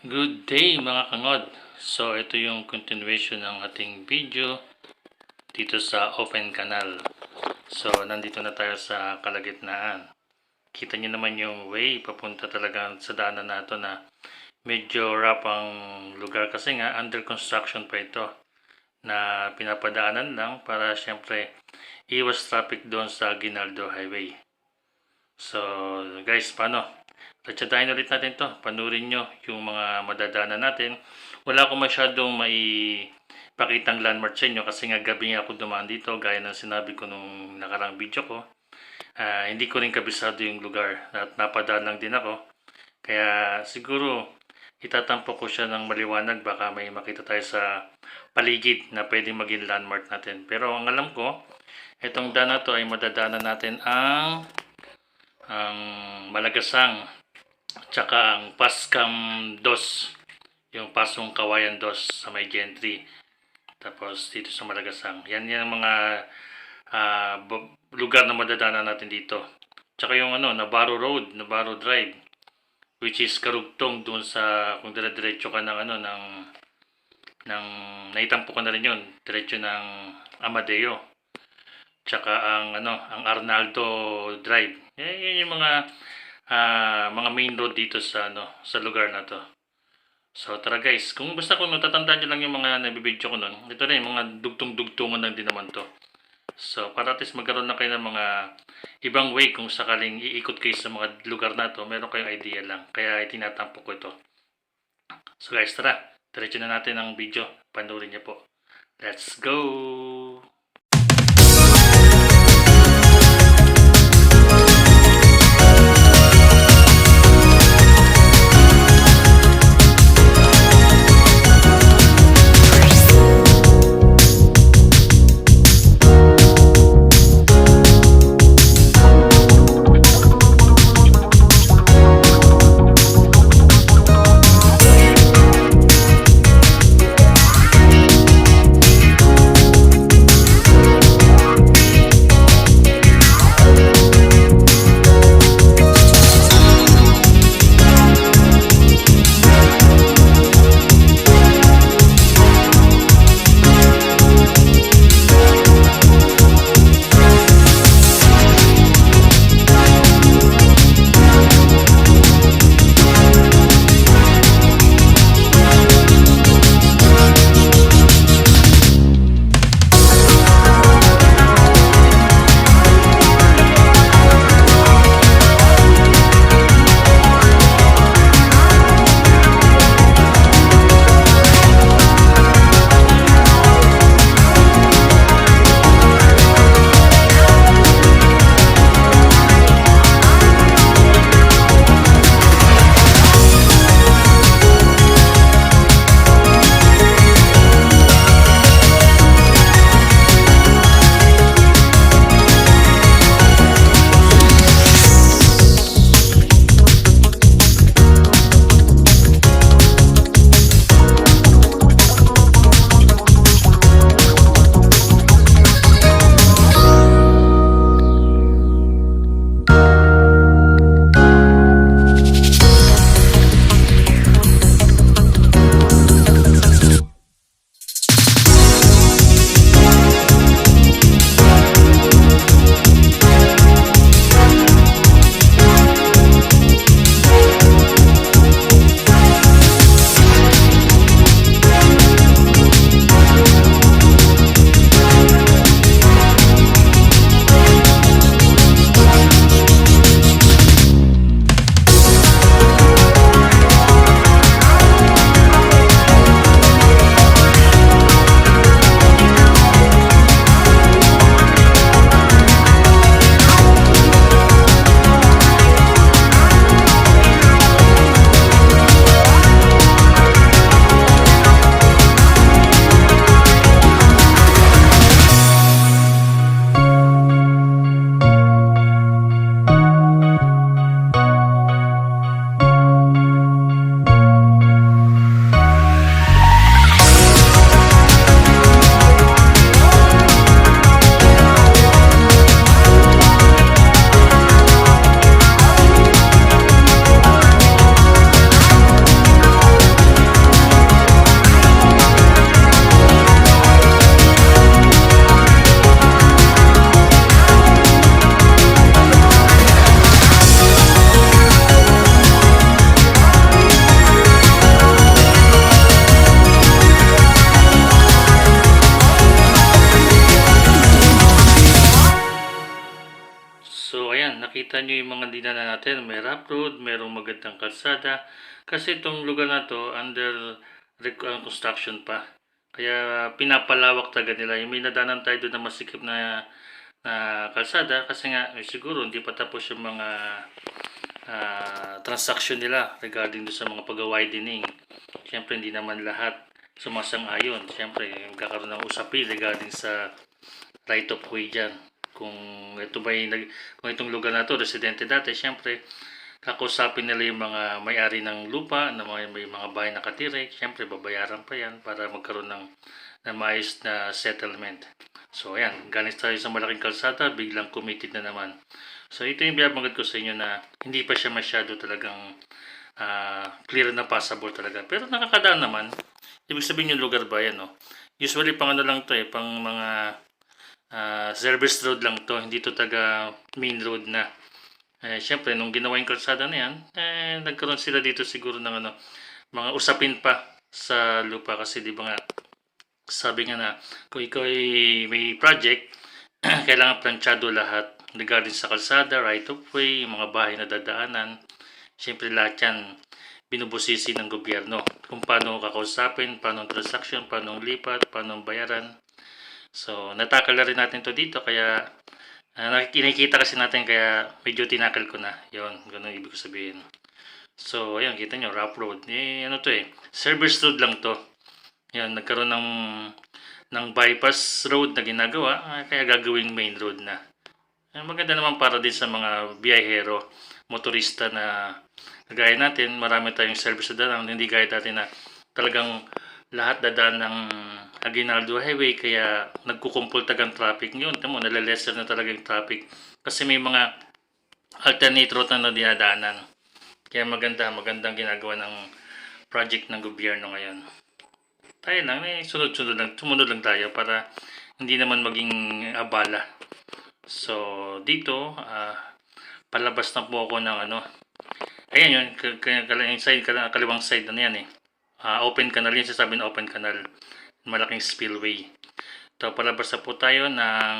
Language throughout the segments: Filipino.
Good day mga kangod. So ito yung continuation ng ating video dito sa Open Canal. So nandito na tayo sa kalagitnaan. Kita niyo naman yung way papunta talaga sa daanan na ito na medyo rough ang lugar kasi nga under construction pa ito na pinapadaanan lang para syempre iwas traffic doon sa Ginaldo Highway. So guys, paano? Tatsadahin ulit natin to. Panurin nyo yung mga madadaanan natin. Wala akong masyadong may pakitang landmark sa inyo kasi nga gabi nga ako dumaan dito gaya ng sinabi ko nung nakarang video ko. Hindi ko rin kabisado yung lugar at napadaan lang din ako. Kaya siguro itatampo ko siya ng maliwanag, baka may makita tayo sa paligid na pwedeng maging landmark natin. Pero ang alam ko, itong daan na to ay madadaanan natin ang Malagasang tsaka ang Pascam 2, yung Pasong Kawayan 2 sa may Gentry, tapos dito sa Malagasang. Yan yung mga lugar na madadaanan natin dito. Tsaka yung Navarro Road, Navarro Drive, which is karugtong dun sa, kung dire-diretso ka ng naitampo ko na rin yun, diretso ng Amadeo. Tsaka ang Arnaldo Drive. Yan yung mga main road dito sa sa lugar na to. So tara guys, kung basta kung natatandaan nyo lang yung mga nabibidyo ko nun, ito rin mga dugtong-dugtungan lang din naman to. So para at least magkaroon na kayo ng mga ibang way kung sakaling iikot kayo sa mga lugar na to, meron kayong idea lang. Kaya itinatampo ko ito. So guys, tara, diretso na natin ang video. Panoorin niyo po. Let's go! nakita nyo yung mga dinaanan natin. May rough road, merong magandang kalsada. Kasi itong lugar na to under construction pa. Kaya pinapalawak talaga nila. Yung may nadaanan tayo doon na masikip na kalsada kasi nga siguro hindi pa tapos yung mga transaction nila regarding doon sa mga pag-widening. Siyempre hindi naman lahat sumasang-ayon. Siyempre magkakaroon ng usapin regarding sa right of way dyan. Kung ito ba kung itong lugar na to residente dati, siyempre kakausapin nila yung mga may-ari ng lupa na may mga bahay nakatira. Siyempre babayaran pa yan para magkaroon ng maayos na settlement. So ayan, galing tayo sa malaking kalsada, biglang committed na naman. So ito yung binabanggit ko sa inyo na hindi pa siya masyado talagang clear na passable talaga. Pero nakakadaan naman. Ibig sabihin yung lugar ba yan, no? Usually pang ano lang to pang mga service road lang to, hindi to taga main road na. Siyempre nung ginawa yung kalsada na yan, nagkaroon sila dito siguro ng mga usapin pa sa lupa kasi di ba nga sabi nga na kung ikaw ay may project kailangan planchado lahat regarding sa kalsada, right of way, yung mga bahay na dadaanan. Siyempre lahat yan binubusisi ng gobyerno kung paano kakausapin, paano transaction, paano lipat, paano bayaran. So natakal na rin natin to dito kaya nakikita kasi natin kaya medyo tinakal ko na. Yon, ganun ibig ko sabihin. So ayun, kita nyo, rough road. Ano to service road lang to. Yan, nagkaroon ng bypass road na ginagawa, kaya gagawing main road na. Maganda naman para din sa mga biyahero, motorista na kagaya natin, marami tayong service na daan, hindi gaya dati na talagang lahat dadaan ng Aguinaldo Highway, kaya nagkukumpul tagang traffic yun. Tamo, nalalesser na talaga yung traffic kasi may mga alternate route na dinadaanan. Kaya magandang ginagawa ng project ng gobyerno ngayon. Tayo lang, sumunod lang tayo para hindi naman maging abala. So, dito, palabas na po ako ng ayan yun, kaliwang side na yan open canal yun, sasabi na open canal. Malaking spillway. Ito, palabas na po tayo ng,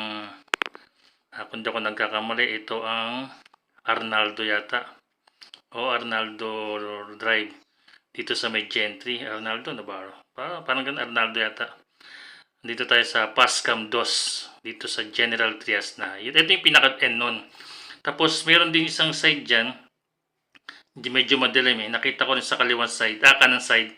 kung di ako nagkakamali, ito ang Arnaldo yata. O Arnaldo Drive. Dito sa may Gentry, Arnaldo Navarro. Parang ganun, Arnaldo yata. Dito tayo sa Pascam 2. Dito sa General Trias na. Ito yung pinaka-end nun. Tapos, meron din isang side dyan. Medyo madilim Nakita ko rin sa kaliwang side, kanan side,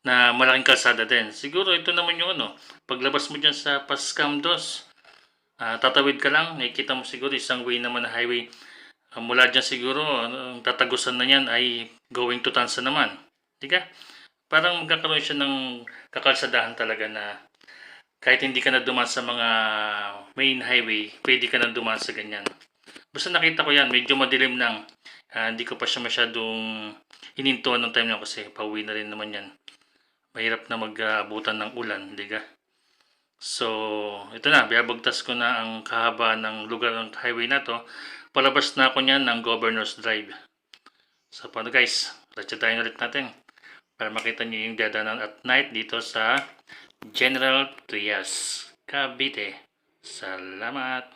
na malaking kalsada din. Siguro ito naman yung paglabas mo dyan sa Pascam 2, tatawid ka lang, nakikita mo siguro isang way naman na highway. Mula dyan siguro, ang tatagusan na yan ay going to Tansa naman. Diba? Parang magkakaroon siya ng kakalsadahan talaga na kahit hindi ka na dumaan sa mga main highway, pwede ka na dumaan sa ganyan. Basta nakita ko yan, medyo madilim lang. Hindi ko pa siya masyadong hinintuan ng time na kasi pauwi na rin naman yan. Mahirap na mag-abutan ng ulan, diga? So, ito na, biyabagtas ko na ang kahaba ng lugar ng highway na to. Palabas na ako niyan ng Governor's Drive. So, paano guys? Let's tayo ulit natin para makita nyo yung dadanan at night dito sa General Trias, Cavite. Salamat!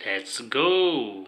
Let's go!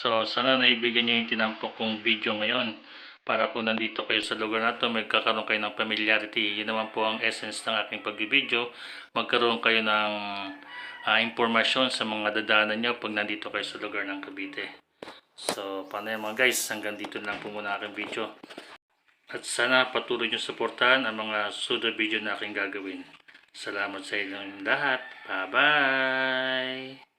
So, sana naibigyan niyo yung tinampok kong video ngayon. Para kung nandito kayo sa lugar na to, magkakaroon kayo ng familiarity. Yun naman po ang essence ng aking pagbibideo. Magkaroon kayo ng impormasyon sa mga dadaanan nyo pag nandito kayo sa lugar ng Cavite. So, paano yan mga guys? Hanggang dito lang po muna aking video. At sana patuloy nyo suportahan ang mga susunod video na aking gagawin. Salamat sa inyong lahat. Bye-bye!